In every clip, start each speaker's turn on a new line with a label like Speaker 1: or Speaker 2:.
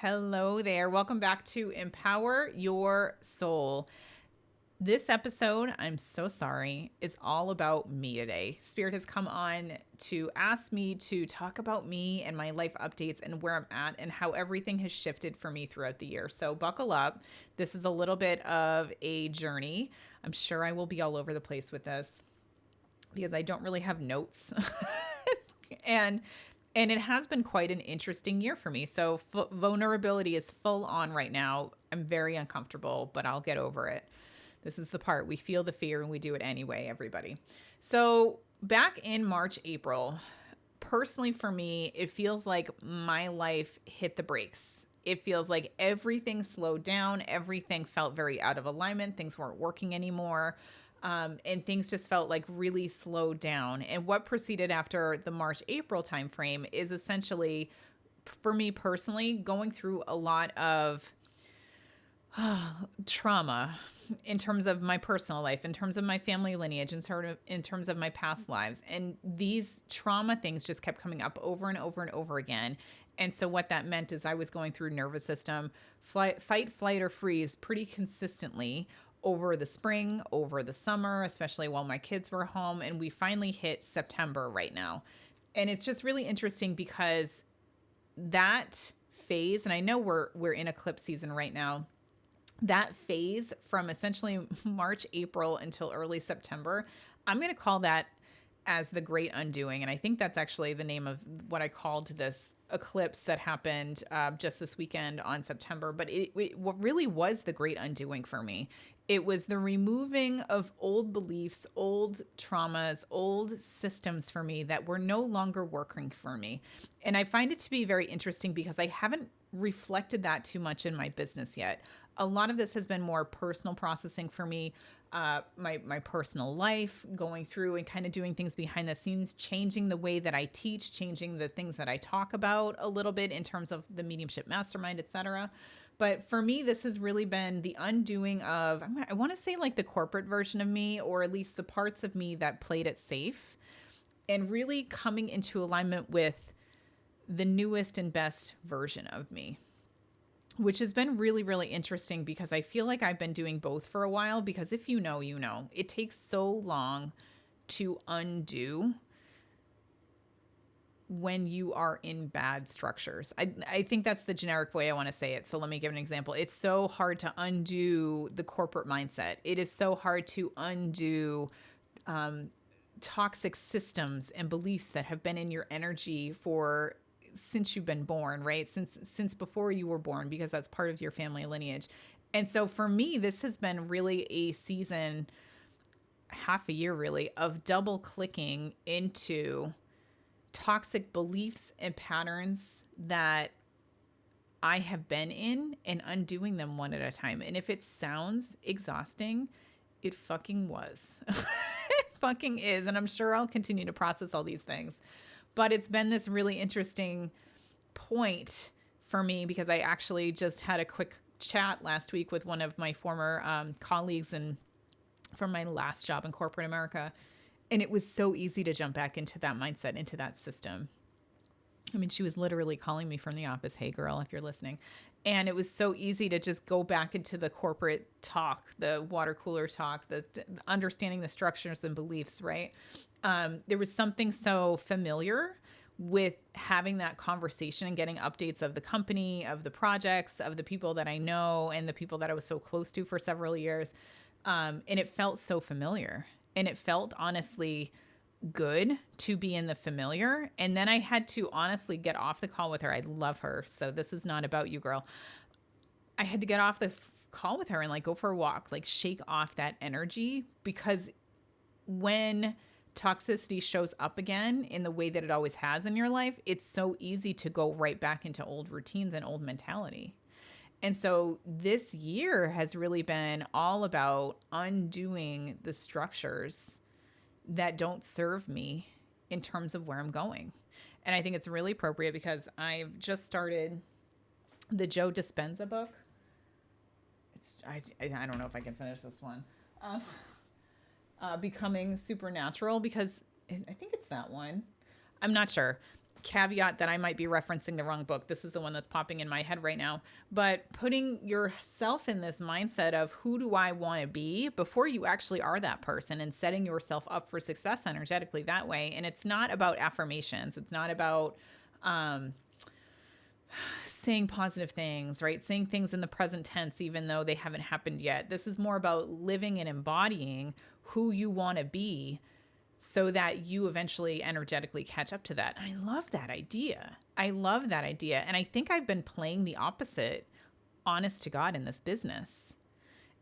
Speaker 1: Hello there. Welcome back to Empower Your Soul. This episode, I'm so sorry, is all about me today. Spirit has come on to ask me to talk about me and my life updates and where I'm at and how everything has shifted for me throughout the year. So buckle up. This is a little bit of a journey. I'm sure I will be all over the place with this because I don't really have notes. and and it has been quite an interesting year for me. So vulnerability is full on right now. I'm very uncomfortable, but I'll get over it. This is the part we feel the fear and we do it anyway, everybody. So back in March, April, personally for me, it feels like my life hit the brakes. It feels like everything slowed down. Everything felt very out of alignment. Things weren't working anymore. And things just felt like really slowed down. And what proceeded after the March, April timeframe is essentially, for me personally, going through a lot of trauma in terms of my personal life, in terms of my family lineage, in terms of my past lives. And these trauma things just kept coming up over and over and over again. And so what that meant is I was going through nervous system, fight, flight, or freeze pretty consistently over the spring, over the summer, especially while my kids were home. And we finally hit September right now. And it's just really interesting because that phase, and I know we're in eclipse season right now, that phase from essentially March, April until early September, I'm going to call that as the great undoing. And I think that's actually the name of what I called this eclipse that happened just this weekend on September. But what really was the great undoing for me, it was the removing of old beliefs, old traumas, old systems for me that were no longer working for me. And I find it to be very interesting because I haven't reflected that too much in my business yet. A lot of this has been more personal processing for me, my personal life, going through and kind of doing things behind the scenes, changing the way that I teach, changing the things that I talk about a little bit in terms of the mediumship mastermind, etc. But for me, this has really been the undoing of, I want to say like the corporate version of me, or at least the parts of me that played it safe, and really coming into alignment with the newest and best version of me, which has been really, really interesting because I feel like I've been doing both for a while. Because if you know, you know, it takes so long to undo when you are in bad structures. I think that's the generic way I want to say it. So let me give an example. It's so hard to undo the corporate mindset. It is so hard to undo toxic systems and beliefs that have been in your energy for since you've been born, right? Since before you were born, because that's part of your family lineage. And so for me, this has been really a season, half a year really, of double clicking into toxic beliefs and patterns that I have been in and undoing them one at a time. And if it sounds exhausting, it fucking was. It fucking is. And I'm sure I'll continue to process all these things. But it's been this really interesting point for me because I actually just had a quick chat last week with one of my former colleagues and from my last job in corporate America. And it was so easy to jump back into that mindset, into that system. I mean, she was literally calling me from the office, hey girl, if you're listening. And it was so easy to just go back into the corporate talk, the water cooler talk, the understanding the structures and beliefs, right? There was something so familiar with having that conversation and getting updates of the company, of the projects, of the people that I know and the people that I was so close to for several years. And it felt so familiar. And it felt honestly good to be in the familiar. And then I had to honestly get off the call with her. I love her. So this is not about you, girl. I had to get off the call with her and like go for a walk, like shake off that energy, because when toxicity shows up again in the way that it always has in your life, it's so easy to go right back into old routines and old mentality. And so this year has really been all about undoing the structures that don't serve me in terms of where I'm going. And I think it's really appropriate because I've just started the Joe Dispenza book. I don't know if I can finish this one. Becoming Supernatural, because I think it's that one. I'm not sure. caveat that I might be referencing the wrong book. This is the one that's popping in my head right now. But putting yourself in this mindset of who do I want to be before you actually are that person, and setting yourself up for success energetically that way. And it's not about affirmations. It's not about saying positive things, right? Saying things in the present tense, even though they haven't happened yet. This is more about living and embodying who you want to be, so that you eventually energetically catch up to that. And I love that idea. I love that idea. And I think I've been playing the opposite, honest to God, in this business.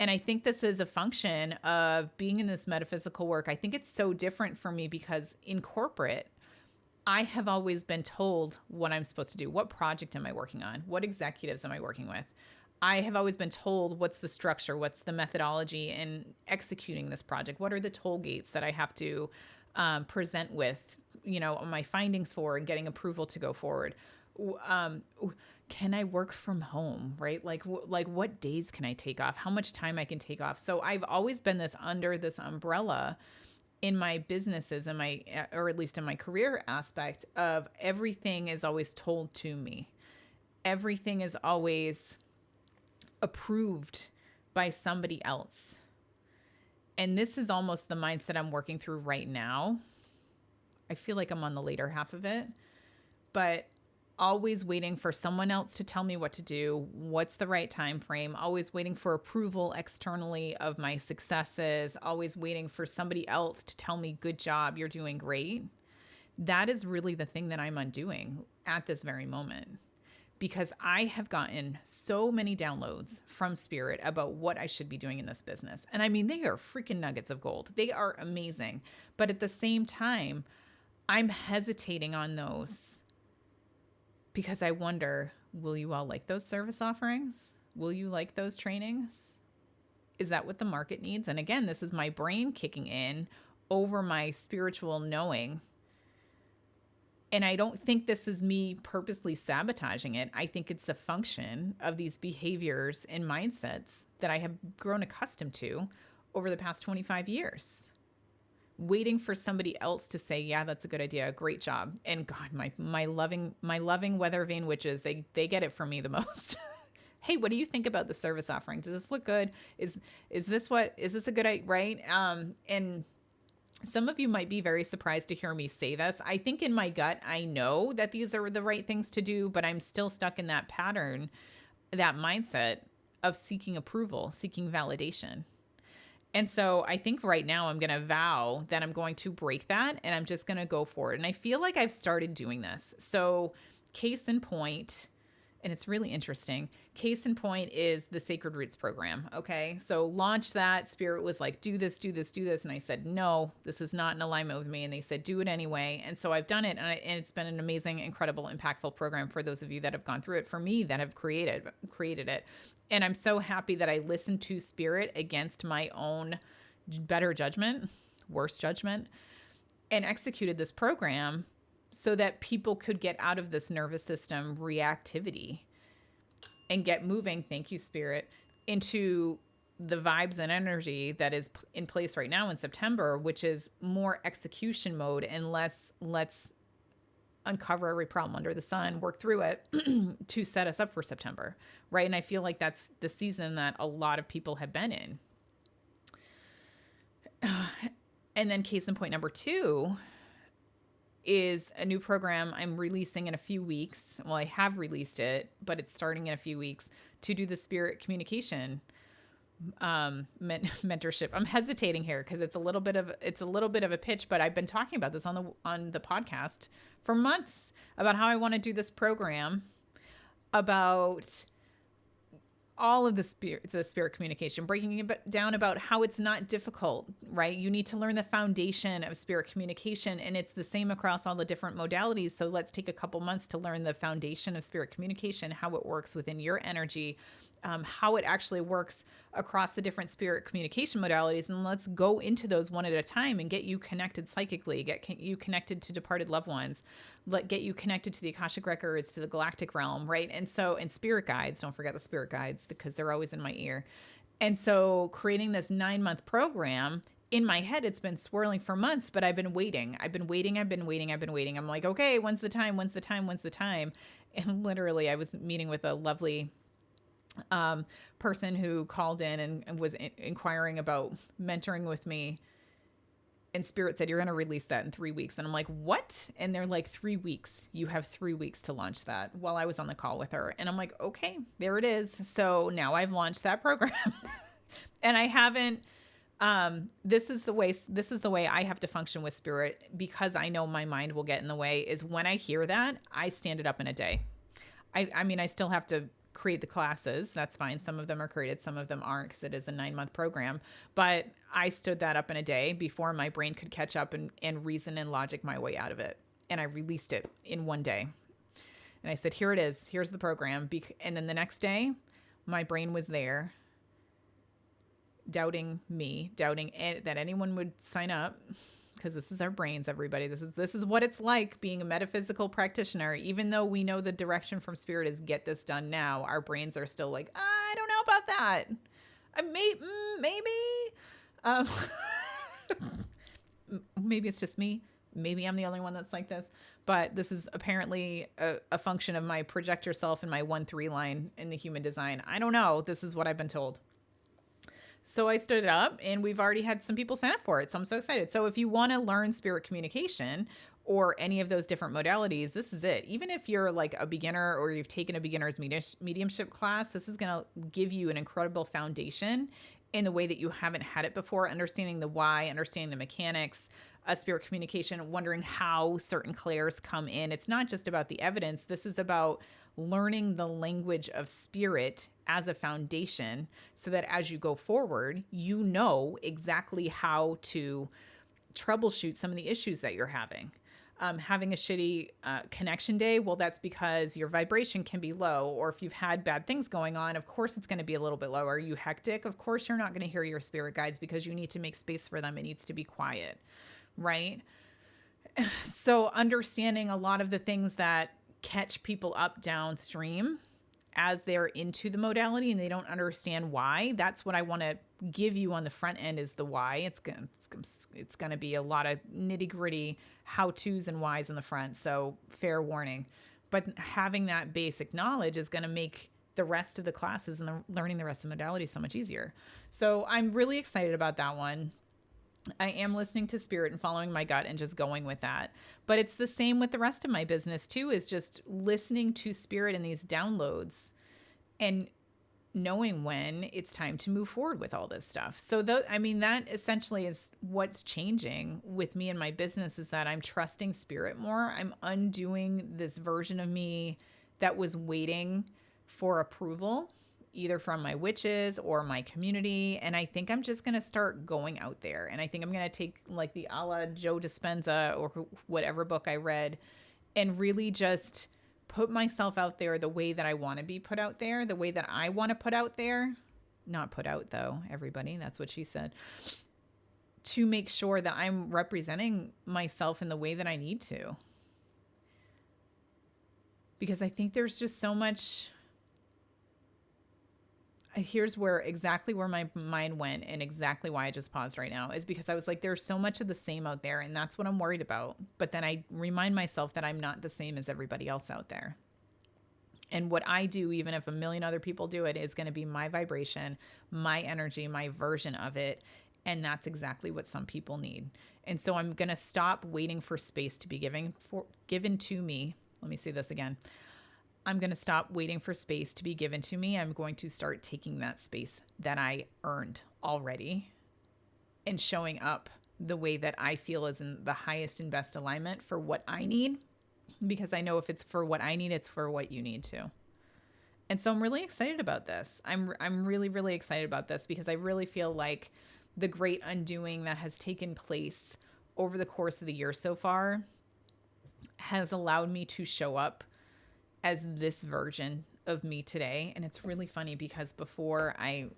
Speaker 1: And I think this is a function of being in this metaphysical work. I think it's so different for me because in corporate, I have always been told what I'm supposed to do. What project am I working on? What executives am I working with? I have always been told what's the structure, what's the methodology in executing this project. What are the toll gates that I have to present with, my findings for, and getting approval to go forward. Can I work from home, right? Like what days can I take off? How much time I can take off? So I've always been under this umbrella in my businesses and or at least in my career aspect of everything is always told to me. Everything is always approved by somebody else. And this is almost the mindset I'm working through right now. I feel like I'm on the later half of it, but always waiting for someone else to tell me what to do, what's the right time frame, always waiting for approval externally of my successes, always waiting for somebody else to tell me, good job, you're doing great. That is really the thing that I'm undoing at this very moment. Because I have gotten so many downloads from Spirit about what I should be doing in this business. And I mean, they are freaking nuggets of gold. They are amazing. But at the same time, I'm hesitating on those because I wonder, will you all like those service offerings? Will you like those trainings? Is that what the market needs? And again, this is my brain kicking in over my spiritual knowing. And I don't think this is me purposely sabotaging it. I think it's a function of these behaviors and mindsets that I have grown accustomed to over the past 25 years. Waiting for somebody else to say, yeah, that's a good idea. Great job. And God, my loving weather vane witches, they get it from me the most. Hey, what do you think about the service offering? Does this look good? Is this a good idea? Right? And some of you might be very surprised to hear me say this. I think in my gut, I know that these are the right things to do, but I'm still stuck in that pattern, that mindset of seeking approval, seeking validation. And so I think right now I'm going to vow that I'm going to break that and I'm just going to go for it. And I feel like I've started doing this. So case in point, and it's really interesting. Case in point is the Sacred Roots program. Okay. So launch that. Spirit was like, do this, do this, do this. And I said, no, this is not in alignment with me. And they said, do it anyway. And so I've done it. And it's been an amazing, incredible, impactful program for those of you that have gone through it, for me that have created it. And I'm so happy that I listened to Spirit against my own better judgment, worse judgment, and executed this program so that people could get out of this nervous system reactivity and get moving, thank you, Spirit, into the vibes and energy that is in place right now in September, which is more execution mode and less let's uncover every problem under the sun, work through it to set us up for September, right? And I feel like that's the season that a lot of people have been in. And then case in point number 2 is a new program I'm releasing in a few weeks. Well, I have released it, but it's starting in a few weeks to do the Spirit communication mentorship. I'm hesitating here because it's a little bit of a pitch, but I've been talking about this on the podcast for months about how I want to do this program about all of the spirit communication, breaking it down about how it's not difficult, right? You need to learn the foundation of spirit communication, and it's the same across all the different modalities. So let's take a couple months to learn the foundation of spirit communication, how it works within your energy, how it actually works across the different spirit communication modalities. And let's go into those one at a time and get you connected psychically, get you connected to departed loved ones, get you connected to the Akashic records, to the galactic realm, right? And spirit guides, don't forget the spirit guides because they're always in my ear. And so creating this 9-month program in my head, it's been swirling for months, but I've been waiting. I'm like, okay, when's the time? When's the time? When's the time? And literally, I was meeting with a lovely person who called in and was inquiring about mentoring with me. And Spirit said, you're going to release that in 3 weeks. And I'm like, what? And they're like, 3 weeks. You have 3 weeks to launch that, while I was on the call with her. And I'm like, okay, there it is. So now I've launched that program. And I haven't, this is the way I have to function with Spirit, because I know my mind will get in the way, is when I hear that, I stand it up in a day. I mean, I still have to create the classes. That's fine. Some of them are created, some of them aren't, because it is a 9-month program. But I stood that up in a day before my brain could catch up and reason and logic my way out of it. And I released it in 1 day. And I said, here it is. Here's the program. And then the next day, my brain was there, doubting that anyone would sign up, because this is our brains, everybody. This is what it's like being a metaphysical practitioner. Even though we know the direction from Spirit is get this done now, our brains are still like, I don't know about that. Maybe. Maybe it's just me. Maybe I'm the only one that's like this. But this is apparently a function of my projector self and my 1-3 line in the human design. I don't know. This is what I've been told. So I stood it up, and we've already had some people sign up for it. So I'm so excited. So if you want to learn spirit communication or any of those different modalities, this is it. Even if you're like a beginner or you've taken a beginner's mediumship class, this is going to give you an incredible foundation in the way that you haven't had it before, understanding the why, understanding the mechanics of spirit communication, wondering how certain clairs come in. It's not just about the evidence. This is about learning the language of spirit as a foundation, so that as you go forward, you know exactly how to troubleshoot some of the issues that you're having. Having a shitty connection day, well, that's because your vibration can be low. Or if you've had bad things going on, of course it's going to be a little bit lower. Are you hectic? Of course you're not going to hear your spirit guides, because you need to make space for them. It needs to be quiet, right? So understanding a lot of the things that catch people up downstream as they're into the modality and they don't understand why. That's what I want to give you on the front end, is the why. It's going to be a lot of nitty-gritty how-tos and whys in the front, so fair warning. But having that basic knowledge is going to make the rest of the classes and learning the rest of the modalities so much easier. So I'm really excited about that one. I am listening to Spirit and following my gut and just going with that. But it's the same with the rest of my business too, is just listening to Spirit in these downloads and knowing when it's time to move forward with all this stuff. So that essentially is what's changing with me and my business, is that I'm trusting Spirit more. I'm undoing this version of me that was waiting for approval, either from my witches or my community. And I think I'm just going to start going out there. And I think I'm going to take like the a la Joe Dispenza or whatever book I read, and really just put myself out there the way that I want to be put out there, the way that I want to put out there. Not put out though, everybody. That's what she said. To make sure that I'm representing myself in the way that I need to. Because I think there's just so much. Here's exactly where my mind went, and exactly why I just paused right now, is because I was like, there's so much of the same out there, and that's what I'm worried about. But then I remind myself that I'm not the same as everybody else out there. And what I do, even if a million other people do it, is going to be my vibration, my energy, my version of it. And that's exactly what some people need. And so I'm going to stop waiting for space to be given to me. Let me say this again. I'm going to stop waiting for space to be given to me. I'm going to start taking that space that I earned already and showing up the way that I feel is in the highest and best alignment for what I need. Because I know if it's for what I need, it's for what you need too. And so I'm really excited about this. I'm really, really excited about this, because I really feel like the great undoing that has taken place over the course of the year so far has allowed me to show up as this version of me today. And it's really funny, because before I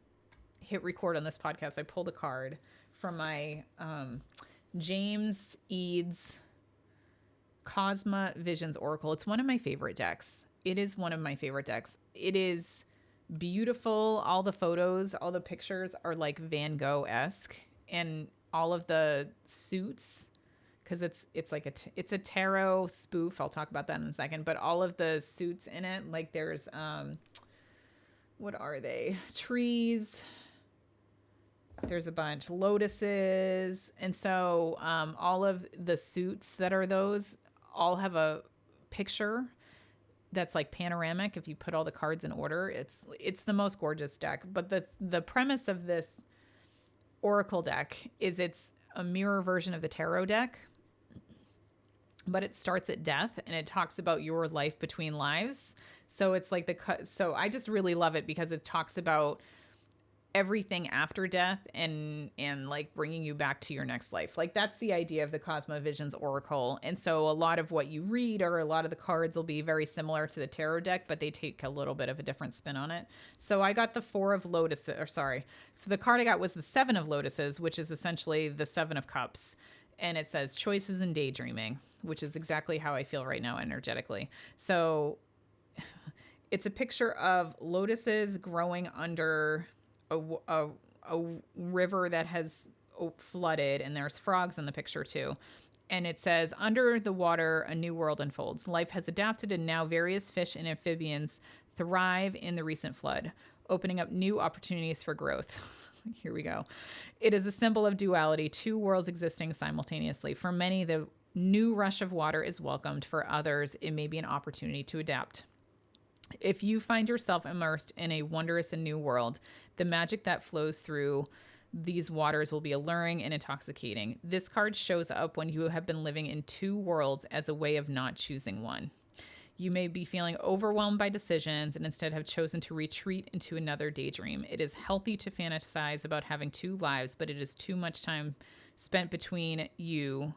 Speaker 1: hit record on this podcast, I pulled a card from my James Eads Cosma Visions Oracle. It's one of my favorite decks. It is one of my favorite decks. It is beautiful. All the photos, all the pictures are like Van Gogh-esque, and all of the suits, because it's like it's a tarot spoof. I'll talk about that in a second. But all of the suits in it, like there's what are they? Trees. There's a bunch, lotuses, and so all of the suits that are those all have a picture that's like panoramic. If you put all the cards in order, it's the most gorgeous deck. But the premise of this oracle deck is it's a mirror version of the tarot deck, but it starts at death and it talks about your life between lives. So it's like so I just really love it because it talks about everything after death and like bringing you back to your next life. Like that's the idea of the Cosmovisions Oracle. And so a lot of what you read or a lot of the cards will be very similar to the tarot deck, but they take a little bit of a different spin on it. So I got the so the card I got was the Seven of Lotuses, which is essentially the Seven of Cups. And it says choices and daydreaming, which is exactly how I feel right now energetically. So it's a picture of lotuses growing under a river that has flooded, and there's frogs in the picture too. And it says, under the water, a new world unfolds. Life has adapted, and now various fish and amphibians thrive in the recent flood, opening up new opportunities for growth. Here we go. It is a symbol of duality, two worlds existing simultaneously. For many, the new rush of water is welcomed. For others, it may be an opportunity to adapt. If you find yourself immersed in a wondrous and new world, the magic that flows through these waters will be alluring and intoxicating. This card shows up when you have been living in two worlds as a way of not choosing one. You may be feeling overwhelmed by decisions and instead have chosen to retreat into another daydream. It is healthy to fantasize about having two lives, but it is too much time spent between you.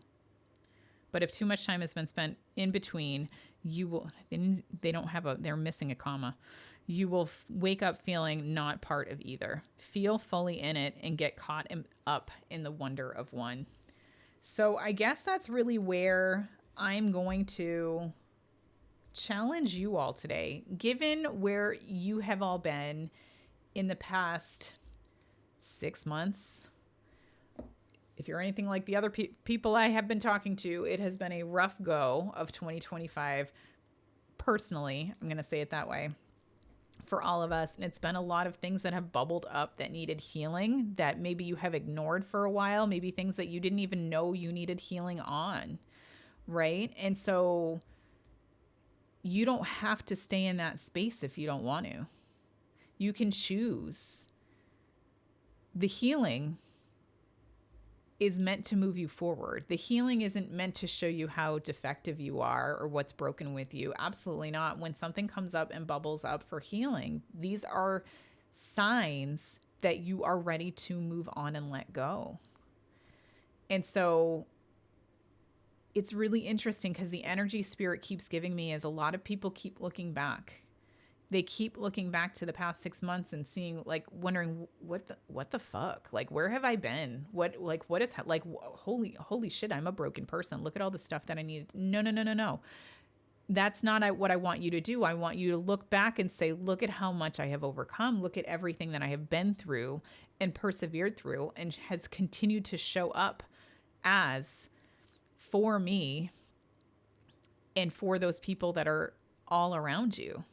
Speaker 1: But if too much time has been spent in between, you will, they're missing a comma. You will wake up feeling not part of either. Feel fully in it and get caught up in the wonder of one. So I guess that's really where I'm going to challenge you all today. Given where you have all been in the past 6 months, if you're anything like the other people I have been talking to, it has been a rough go of 2025. Personally, I'm going to say it that way, for all of us. And it's been a lot of things that have bubbled up that needed healing that maybe you have ignored for a while, maybe things that you didn't even know you needed healing on, right? And so you don't have to stay in that space if you don't want to. You can choose. The healing is meant to move you forward. The healing isn't meant to show you how defective you are or what's broken with you. Absolutely not. When something comes up and bubbles up for healing, these are signs that you are ready to move on and let go. And so it's really interesting because the energy Spirit keeps giving me is a lot of people keep looking back. They keep looking back to the past 6 months and seeing, like, wondering what the fuck, like, where have I been? What is like, holy shit, I'm a broken person. Look at all the stuff that I need. No. That's not what I want you to do. I want you to look back and say, look at how much I have overcome. Look at everything that I have been through and persevered through and has continued to show up as for me and for those people that are all around you.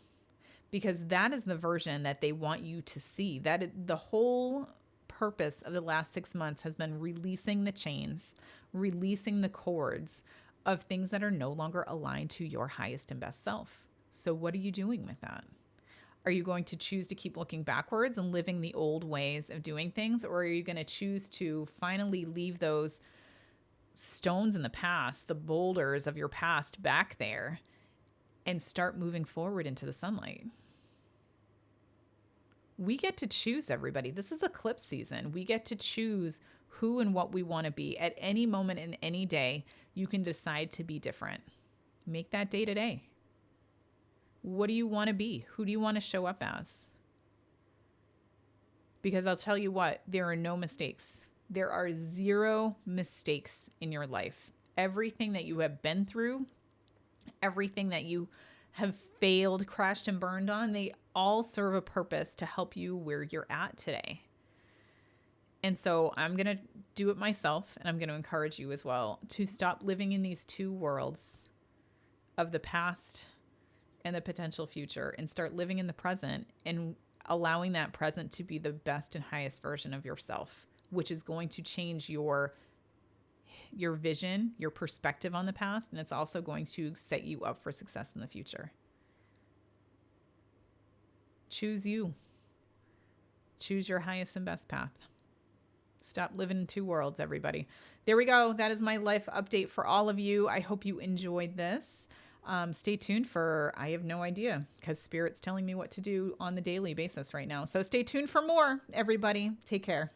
Speaker 1: Because that is the version that they want you to see. The whole purpose of the last 6 months has been releasing the chains, releasing the cords of things that are no longer aligned to your highest and best self. So what are you doing with that? Are you going to choose to keep looking backwards and living the old ways of doing things? Or are you going to choose to finally leave those stones in the past, the boulders of your past back there, and start moving forward into the sunlight? We get to choose, everybody. This is eclipse season. We get to choose who and what we want to be. At any moment in any day, you can decide to be different. Make that day today. What do you want to be? Who do you want to show up as? Because I'll tell you what, there are no mistakes. There are zero mistakes in your life. Everything that you have been through, everything that you have failed, crashed, and burned on, they all serve a purpose to help you where you're at today. And so I'm going to do it myself, and I'm going to encourage you as well to stop living in these two worlds of the past and the potential future, and start living in the present and allowing that present to be the best and highest version of yourself, which is going to change your vision, your perspective on the past, and it's also going to set you up for success in the future. Choose you. Choose your highest and best path. Stop living in two worlds, everybody. There we go. That is my life update for all of you. I hope you enjoyed this. Stay tuned for, I have no idea, because Spirit's telling me what to do on the daily basis right now. So stay tuned for more, everybody. Take care.